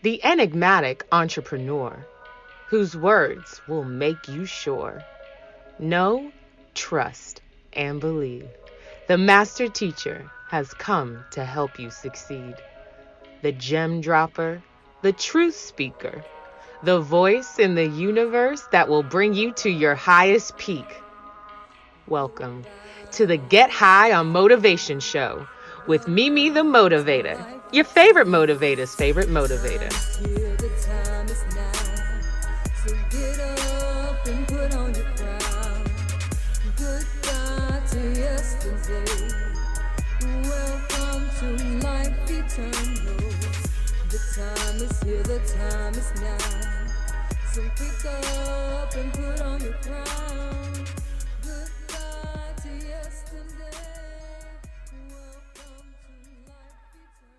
the enigmatic entrepreneur whose words will make you sure. Know, trust, and believe. The master teacher has come to help you succeed. The gem dropper, the truth speaker, the voice in the universe that will bring you to your highest peak. Welcome to the Get High on Motivation show with Mimi the Motivator, your favorite motivator's favorite motivator. The time is now, so get up and put on your crown. Goodbye to yesterday. Welcome to life eternal. The time is here, the time is now. So pick up and put on your crown. Goodbye to yesterday. Welcome to life eternal.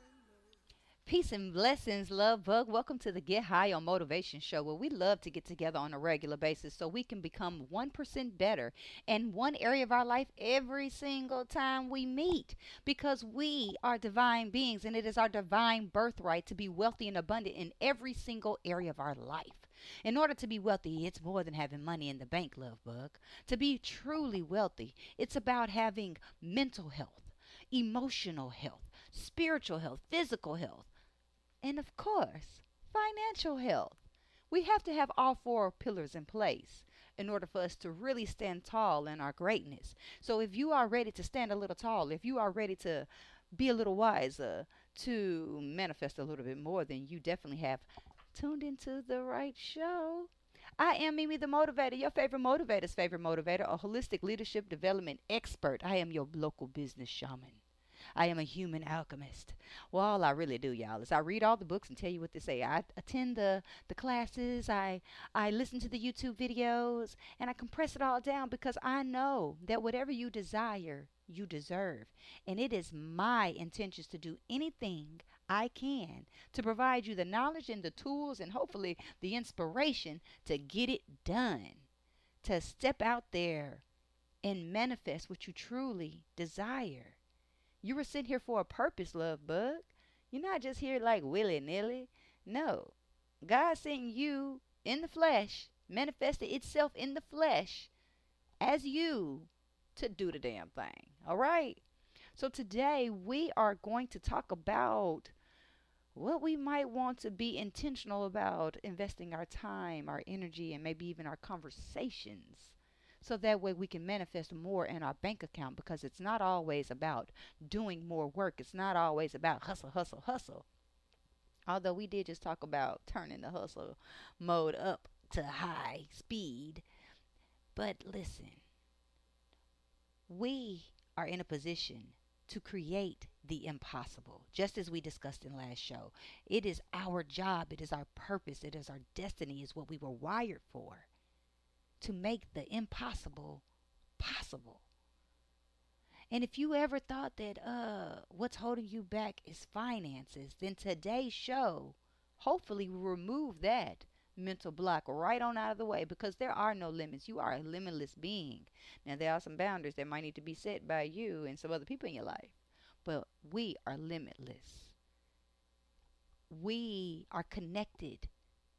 Peace and blessings, love bug. Welcome to the Get High on Motivation show, where we love to get together on a regular basis so we can become 1% better in one area of our life every single time we meet, because we are divine beings and it is our divine birthright to be wealthy and abundant in every single area of our life. In order to be wealthy, it's more than having money in the bank, love bug. To be truly wealthy, it's about having mental health, emotional health, spiritual health, physical health, and of course, financial health. We have to have all four pillars in place in order for us to really stand tall in our greatness. So if you are ready to stand a little tall, if you are ready to be a little wiser, to manifest a little bit more, then you definitely have tuned into the right show. I am Mimi the Motivator, your favorite motivator's favorite motivator, a holistic leadership development expert. I am your local business shaman. I am a human alchemist. Well, all I really do, y'all, is I read all the books and tell you what they say. I attend the classes. I listen to the YouTube videos, and I compress it all down because I know that whatever you desire, you deserve. And it is my intentions to do anything I can to provide you the knowledge and the tools and hopefully the inspiration to get it done, to step out there and manifest what you truly desire. You were sent here for a purpose, love bug. You're not just here like willy nilly. No. God sent you in the flesh, manifested itself in the flesh as you to do the damn thing. All right? So today we are going to talk about what we might want to be intentional about investing our time, our energy, and maybe even our conversations, so that way we can manifest more in our bank account, because it's not always about doing more work. It's not always about hustle, hustle, hustle. Although we did just talk about turning the hustle mode up to high speed. But listen, we are in a position to create the impossible, just as we discussed in last show. It is our job, it is our purpose, it is our destiny, is what we were wired for, to make the impossible possible. And if you ever thought that what's holding you back is finances, then today's show hopefully will remove that mental block right on out of the way, because there are no limits. You are a limitless being. Now there are some boundaries that might need to be set by you and some other people in your life, but we are limitless. We are connected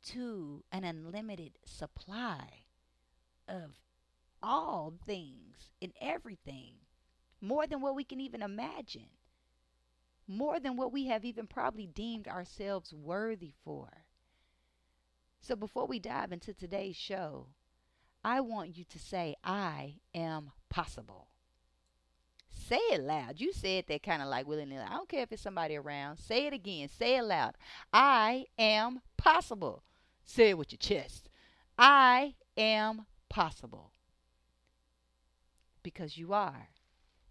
to an unlimited supply of all things and everything, more than what we can even imagine, more than what we have even probably deemed ourselves worthy for. So before we dive into today's show, I want you to say, I am possible. Say it loud. You said that kind of like willy nilly. I don't care if it's somebody around. Say it again. Say it loud. I am possible. Say it with your chest. I am possible. Because you are.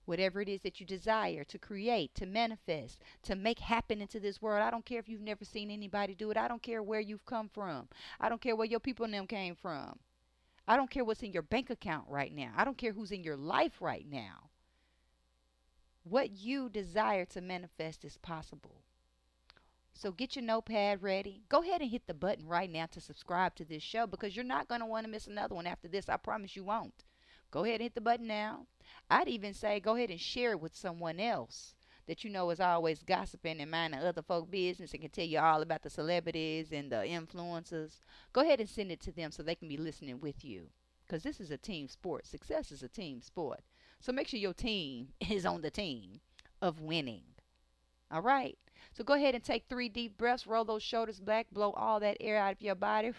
Whatever it is that you desire to create, to manifest, to make happen into this world. I don't care if you've never seen anybody do it. I don't care where you've come from. I don't care where your people and them came from. I don't care what's in your bank account right now. I don't care who's in your life right now. What you desire to manifest is possible. So get your notepad ready. Go ahead and hit the button right now to subscribe to this show, because you're not going to want to miss another one after this. I promise you won't. Go ahead and hit the button now. I'd even say go ahead and share it with someone else that you know is always gossiping and minding other folk business and can tell you all about the celebrities and the influencers, go ahead and send it to them so they can be listening with you. Because this is a team sport. Success is a team sport. So make sure your team is on the team of winning. All right. So go ahead and take 3 deep breaths. Roll those shoulders back. Blow all that air out of your body.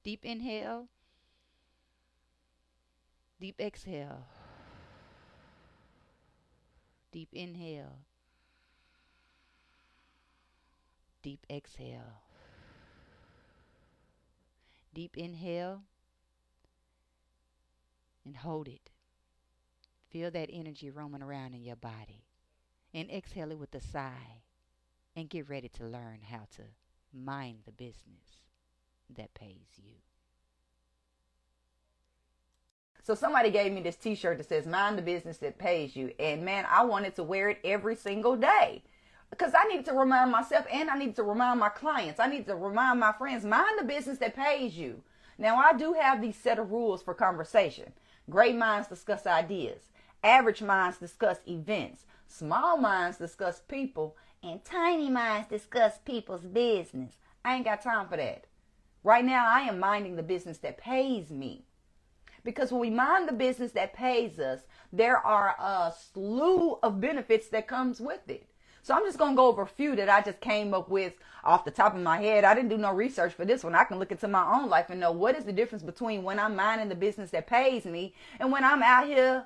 Deep inhale. Deep exhale. Deep inhale. Deep exhale. Deep inhale and hold it. Feel that energy roaming around in your body. And exhale it with a sigh. And get ready to learn how to mind the business that pays you. So somebody gave me this t-shirt that says mind the business that pays you. And man, I wanted to wear it every single day. Because I need to remind myself and I need to remind my clients. I need to remind my friends, mind the business that pays you. Now, I do have these set of rules for conversation. Great minds discuss ideas. Average minds discuss events. Small minds discuss people. And tiny minds discuss people's business. I ain't got time for that. Right now, I am minding the business that pays me. Because when we mind the business that pays us, there are a slew of benefits that comes with it. So I'm just going to go over a few that I just came up with off the top of my head. I didn't do no research for this one. I can look into my own life and know what is the difference between when I'm minding the business that pays me and when I'm out here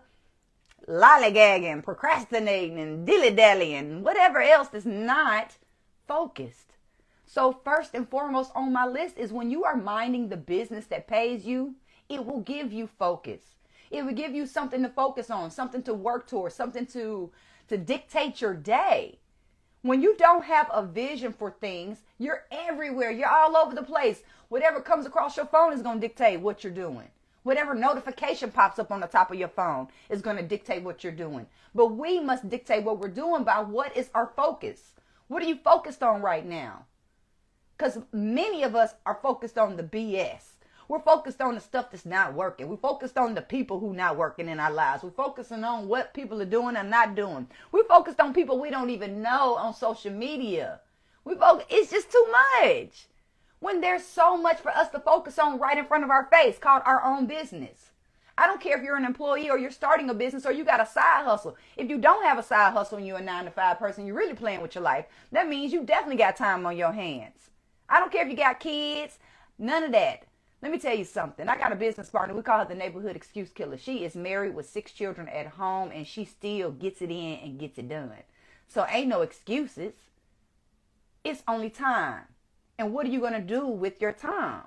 lollygagging, procrastinating, and dilly-dallying, whatever else is not focused. So first and foremost on my list is when you are minding the business that pays you, it will give you focus. It will give you something to focus on, something to work towards, something to dictate your day. When you don't have a vision for things, you're everywhere. You're all over the place. Whatever comes across your phone is going to dictate what you're doing. Whatever notification pops up on the top of your phone is going to dictate what you're doing. But we must dictate what we're doing by what is our focus. What are you focused on right now? Because many of us are focused on the BS. We're focused on the stuff that's not working. We're focused on the people who not working in our lives. We're focusing on what people are doing and not doing. We're focused on people we don't even know on social media. It's just too much. When there's so much for us to focus on right in front of our face called our own business. I don't care if you're an employee or you're starting a business or you got a side hustle. If you don't have a side hustle and you're a 9-to-5 person, you're really playing with your life. That means you definitely got time on your hands. I don't care if you got kids, none of that. Let me tell you something. I got a business partner. We call her the neighborhood excuse killer. She is married with 6 children at home, and she still gets it in and gets it done. So ain't no excuses. It's only time. And what are you going to do with your time?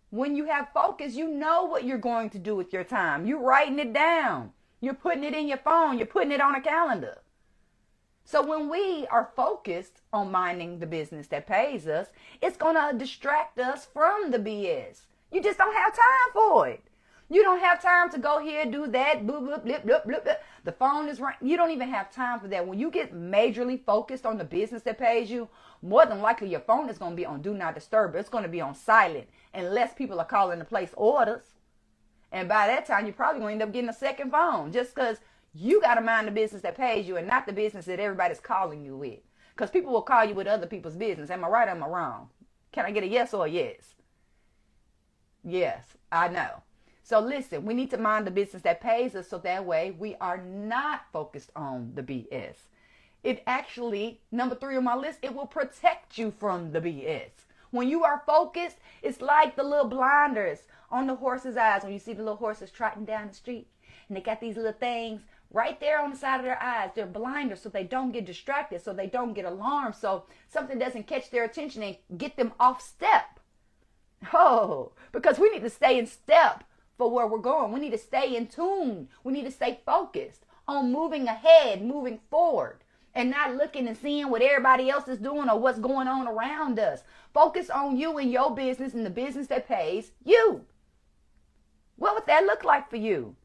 When you have focus, you know what you're going to do with your time. You're writing it down. You're putting it in your phone. You're putting it on a calendar. So when we are focused on minding the business that pays us, it's going to distract us from the BS. You just don't have time for it. You don't have time to go here, do that, boop, boop, blip, blip, blip, blip. The phone is ringing. You don't even have time for that. When you get majorly focused on the business that pays you, more than likely your phone is going to be on do not disturb. It's going to be on silent unless people are calling to place orders. And by that time, you're probably going to end up getting a second phone just because you got to mind the business that pays you and not the business that everybody's calling you with. Because people will call you with other people's business. Am I right or am I wrong? Can I get a yes or a yes? Yes, I know. So listen, we need to mind the business that pays us so that way we are not focused on the BS. It actually, number 3 on my list, it will protect you from the BS. When you are focused, it's like the little blinders on the horse's eyes. When you see the little horses trotting down the street and they got these little things right there on the side of their eyes. They're blinders so they don't get distracted, so they don't get alarmed, so something doesn't catch their attention and get them off step. Oh, because we need to stay in step for where we're going. We need to stay in tune. We need to stay focused on moving ahead, moving forward, and not looking and seeing what everybody else is doing or what's going on around us. Focus on you and your business and the business that pays you. What would that look like for you?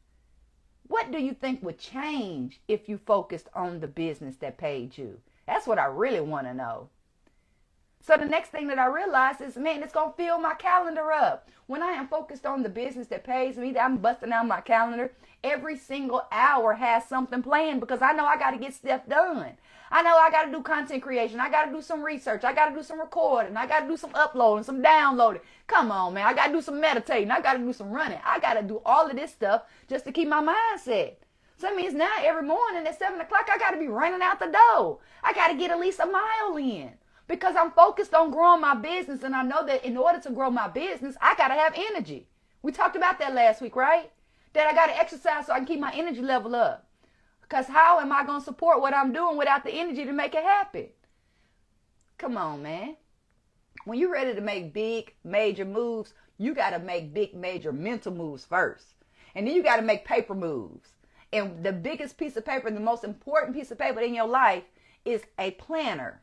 What do you think would change if you focused on the business that paid you? That's what I really want to know. So the next thing that I realized is, man, it's going to fill my calendar up. When I am focused on the business that pays me, that I'm busting out my calendar, every single hour has something planned because I know I got to get stuff done. I know I got to do content creation. I got to do some research. I got to do some recording. I got to do some uploading, some downloading. Come on, man. I got to do some meditating. I got to do some running. I got to do all of this stuff just to keep my mindset. So that means now every morning at 7 o'clock, I got to be running out the door. I got to get at least a mile in. Because I'm focused on growing my business, and I know that in order to grow my business, I got to have energy. We talked about that last week, right? That I got to exercise so I can keep my energy level up. Because how am I going to support what I'm doing without the energy to make it happen? Come on, man. When you're ready to make big, major moves, you got to make big, major mental moves first. And then you got to make paper moves. And the biggest piece of paper, the most important piece of paper in your life is a planner.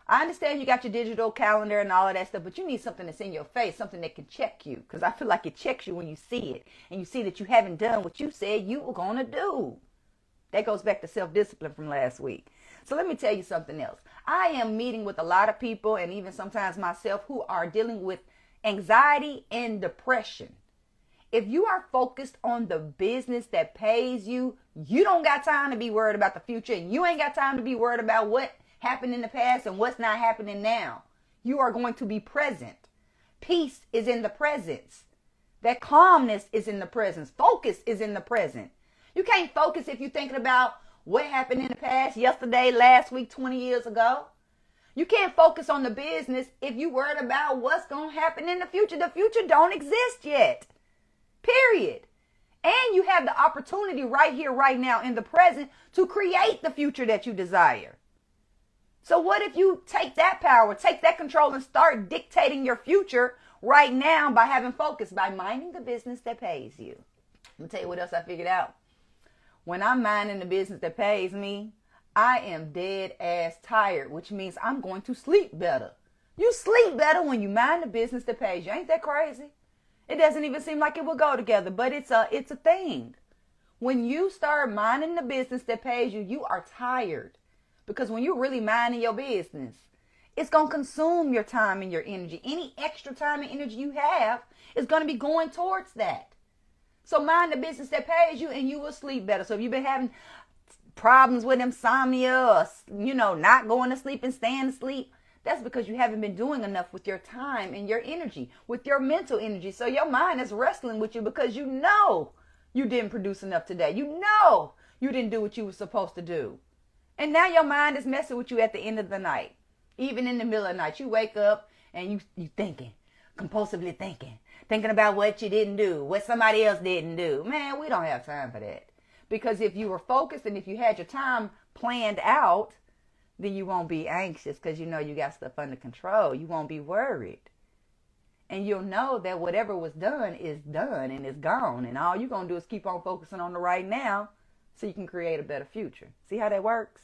I understand you got your digital calendar and all of that stuff, but you need something that's in your face, something that can check you. Because I feel like it checks you when you see it. And you see that you haven't done what you said you were going to do. That goes back to self-discipline from last week. So let me tell you something else. I am meeting with a lot of people, and even sometimes myself, who are dealing with anxiety and depression. If you are focused on the business that pays you, you don't got time to be worried about the future, and you ain't got time to be worried about what happened in the past and what's not happening now. You are going to be present. Peace is in the presence. That calmness is in the presence. Focus is in the present. You can't focus if you're thinking about what happened in the past, yesterday, last week, 20 years ago. You can't focus on the business if you're worried about what's going to happen in the future. The future don't exist yet. Period. And you have the opportunity right here, right now, in the present to create the future that you desire. So what if you take that power, take that control, and start dictating your future right now by having focus, by minding the business that pays you? Let me tell you what else I figured out. When I'm minding the business that pays me, I am dead ass tired, which means I'm going to sleep better. You sleep better when you mind the business that pays you. Ain't that crazy? It doesn't even seem like it will go together, but it's a thing. When you start minding the business that pays you, you are tired. Because when you're really minding your business, it's going to consume your time and your energy. Any extra time and energy you have is going to be going towards that. So mind the business that pays you and you will sleep better. So if you've been having problems with insomnia or, not going to sleep and staying asleep, that's because you haven't been doing enough with your time and your energy, with your mental energy. So your mind is wrestling with you because you know you didn't produce enough today. You know you didn't do what you were supposed to do. And now your mind is messing with you at the end of the night. Even in the middle of the night, you wake up and you thinking, compulsively thinking about what you didn't do, what somebody else didn't do. Man, we don't have time for that. Because if you were focused and if you had your time planned out, then you won't be anxious because you know you got stuff under control. You won't be worried. And you'll know that whatever was done is done and it's gone. And all you're going to do is keep on focusing on the right now so you can create a better future. See how that works?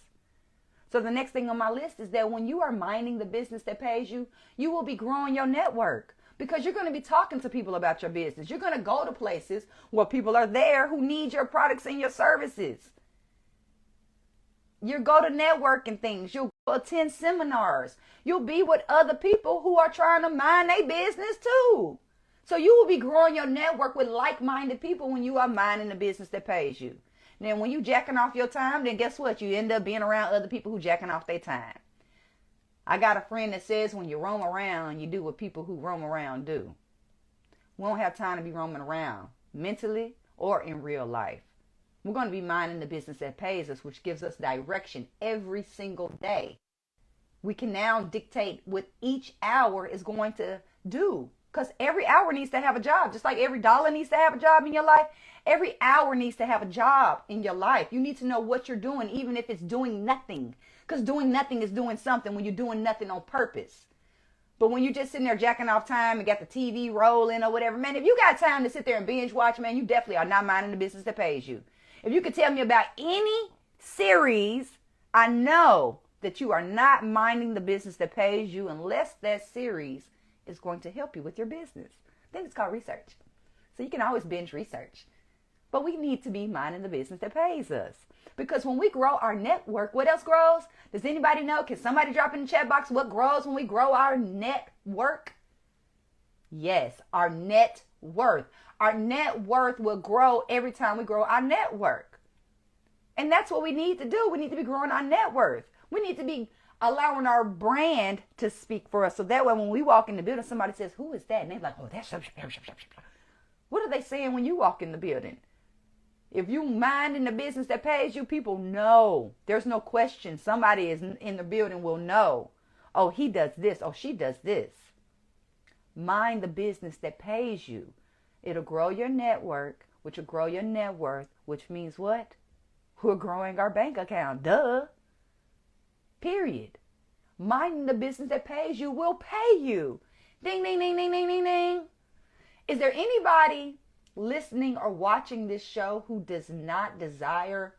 So the next thing on my list is that when you are minding the business that pays you, you will be growing your network because you're going to be talking to people about your business. You're going to go to places where people are there who need your products and your services. You'll go to networking things. You'll attend seminars. You'll be with other people who are trying to mind their business too. So you will be growing your network with like-minded people when you are minding the business that pays you. Then when you jacking off your time, then guess what? You end up being around other people who jacking off their time. I got a friend that says when you roam around, you do what people who roam around do. We don't have time to be roaming around mentally or in real life. We're going to be minding the business that pays us, which gives us direction every single day. We can now dictate what each hour is going to do. Because every hour needs to have a job. Just like every dollar needs to have a job in your life, every hour needs to have a job in your life. You need to know what you're doing, even if it's doing nothing. Because doing nothing is doing something when you're doing nothing on purpose. But when you're just sitting there jacking off time and got the TV rolling or whatever, man, if you got time to sit there and binge watch, man, you definitely are not minding the business that pays you. If you could tell me about any series, I know that you are not minding the business that pays you unless that series is going to help you with your business. I think it's called research. So you can always binge research. But we need to be minding the business that pays us. Because when we grow our network, what else grows? Does anybody know? Can somebody drop in the chat box what grows when we grow our network? Yes, our net worth. Our net worth will grow every time we grow our network. And that's what we need to do. We need to be growing our net worth. We need to be allowing our brand to speak for us. So that way when we walk in the building, somebody says, who is that? And they're like, oh, that's... What are they saying when you walk in the building? If you mind in the business that pays you, people know. There's no question. Somebody is in the building will know. Oh, he does this. Oh, she does this. Mind the business that pays you. It'll grow your network, which will grow your net worth, which means what? We're growing our bank account. Duh. Period. Minding the business that pays you will pay you. Ding, ding, ding, ding, ding, ding, ding. Is there anybody listening or watching this show who does not desire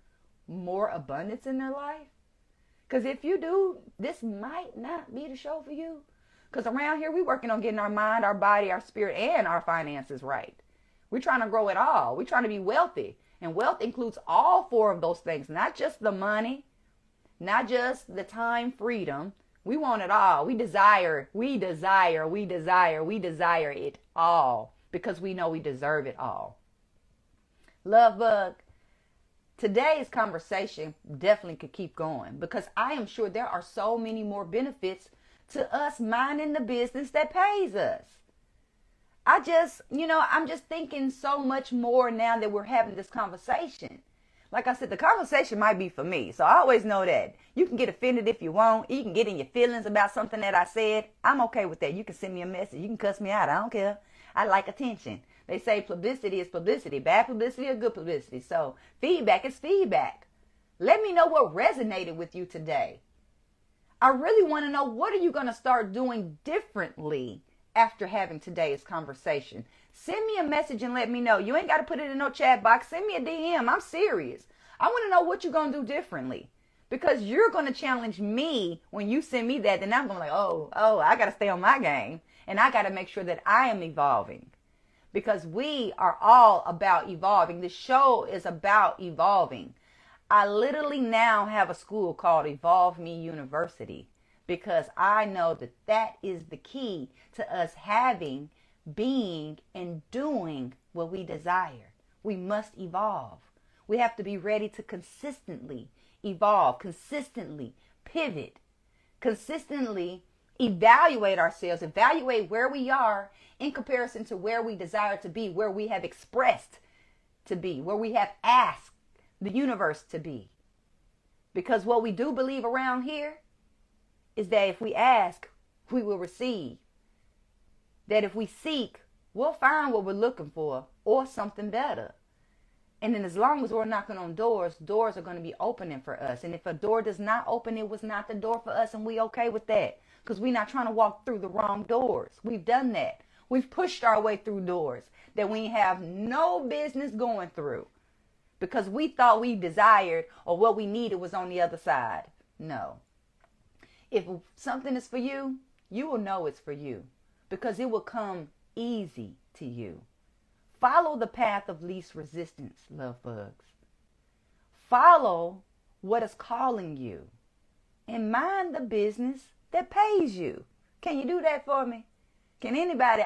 more abundance in their life? Because if you do, this might not be the show for you. Because around here, we're working on getting our mind, our body, our spirit, and our finances right. We're trying to grow it all. We're trying to be wealthy. And wealth includes all four of those things, not just the money, not just the time, freedom. We want it all. We desire it all because we know we deserve it all. Love bug. Today's conversation definitely could keep going because I am sure there are so many more benefits to us minding the business that pays us. I'm just thinking so much more now that we're having this conversation. Like I said, the conversation might be for me. So I always know that. You can get offended if you want. You can get in your feelings about something that I said. I'm okay with that. You can send me a message. You can cuss me out. I don't care. I like attention. They say publicity is publicity. Bad publicity or good publicity. So feedback is feedback. Let me know what resonated with you today. I really want to know, what are you going to start doing differently after having today's conversation? Send me a message and let me know. You ain't got to put it in no chat box. Send me a DM. I'm serious. I want to know what you're going to do differently. Because you're going to challenge me when you send me that. Then I'm going to be like, oh, I got to stay on my game. And I got to make sure that I am evolving. Because we are all about evolving. The show is about evolving. I literally now have a school called Evolve Me University. Because I know that that is the key to us having, being, and doing what we desire. We must evolve. We have to be ready to consistently evolve, consistently pivot, consistently evaluate ourselves, evaluate where we are in comparison to where we desire to be, where we have expressed to be, where we have asked the universe to be. Because what we do believe around here is that if we ask, we will receive. That if we seek, we'll find what we're looking for or something better. And then as long as we're knocking on doors, doors are going to be opening for us. And if a door does not open, it was not the door for us, and we okay with that. Because we're not trying to walk through the wrong doors. We've done that. We've pushed our way through doors that we have no business going through. Because we thought we desired or what we needed was on the other side. No. If something is for you, you will know it's for you. Because it will come easy to you. Follow the path of least resistance, love bugs. Follow what is calling you. And mind the business that pays you. Can you do that for me? Can anybody,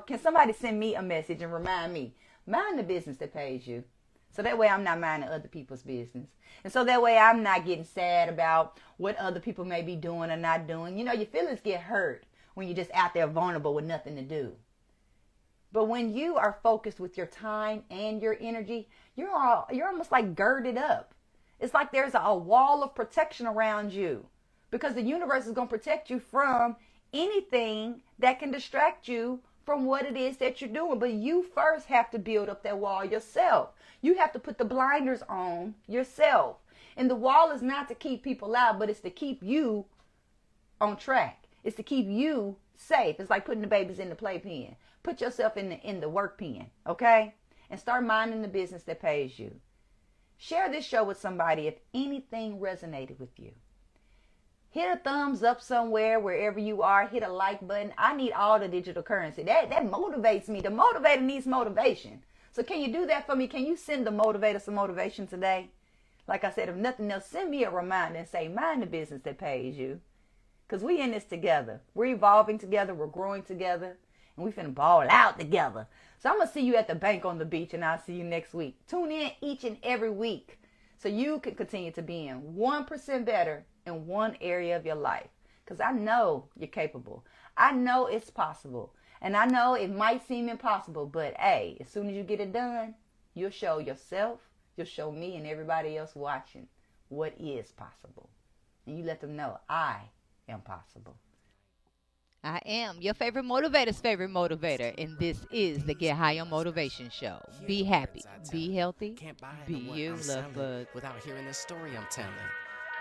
can somebody send me a message and remind me, mind the business that pays you. So that way I'm not minding other people's business. And so that way I'm not getting sad about what other people may be doing or not doing. Your feelings get hurt when you're just out there vulnerable with nothing to do. But when you are focused with your time and your energy, you're almost like girded up. It's like there's a wall of protection around you. Because the universe is going to protect you from anything that can distract you from what it is that you're doing. But you first have to build up that wall yourself. You have to put the blinders on yourself. And the wall is not to keep people out, but it's to keep you on track. It's to keep you safe. It's like putting the babies in the playpen. Put yourself in the work pen, okay? And start minding the business that pays you. Share this show with somebody if anything resonated with you. Hit a thumbs up somewhere, wherever you are. Hit a like button. I need all the digital currency. That motivates me. The motivator needs motivation. So can you do that for me? Can you send the motivator some motivation today? Like I said, if nothing else, send me a reminder and say, mind the business that pays you. Because we in this together. We're evolving together. We're growing together. And we finna ball out together. So I'm going to see you at the bank on the beach, and I'll see you next week. Tune in each and every week so you can continue to be in 1% better in one area of your life. Because I know you're capable. I know it's possible. And I know it might seem impossible, but hey, as soon as you get it done, you'll show yourself, you'll show me and everybody else watching what is possible. And you let them know I am possible. I am your favorite motivator's favorite motivator, and this is the Get High on Motivation Show. Be happy, be healthy, be you, love bug. Without hearing the story I'm telling.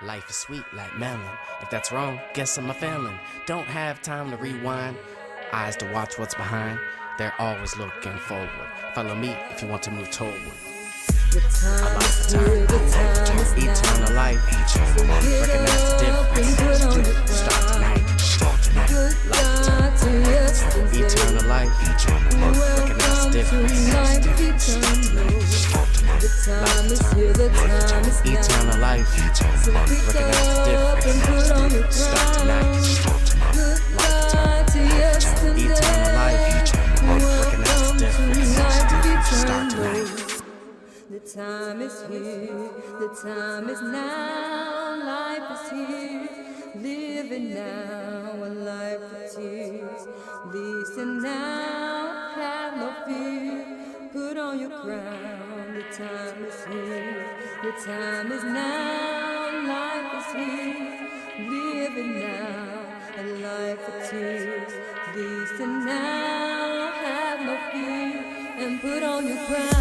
Life is sweet like melon. If that's wrong, guess I'm a felon. Don't have time to rewind. Eyes to watch what's behind. They're always looking forward. Follow me if you want to move toward. The time is here, the time is now. Eternal life. Recognize the difference. Start tonight. Start tonight. Goodbye to yesterday. Eternal life. Recognize the difference. The time is here, the time is now. Eternal life. So Recognize pick the up and put on your difference. Start crown. tonight. Goodbye to yesterday. Eternal life. Recognize the difference. Start tonight. The time is here, the time is now, life is here, living now, a life of tears, listen now, have no fear, put on your crown, the time is here, the time is now, life is here, living now, a life of tears, listen now, have no fear, and put on your crown.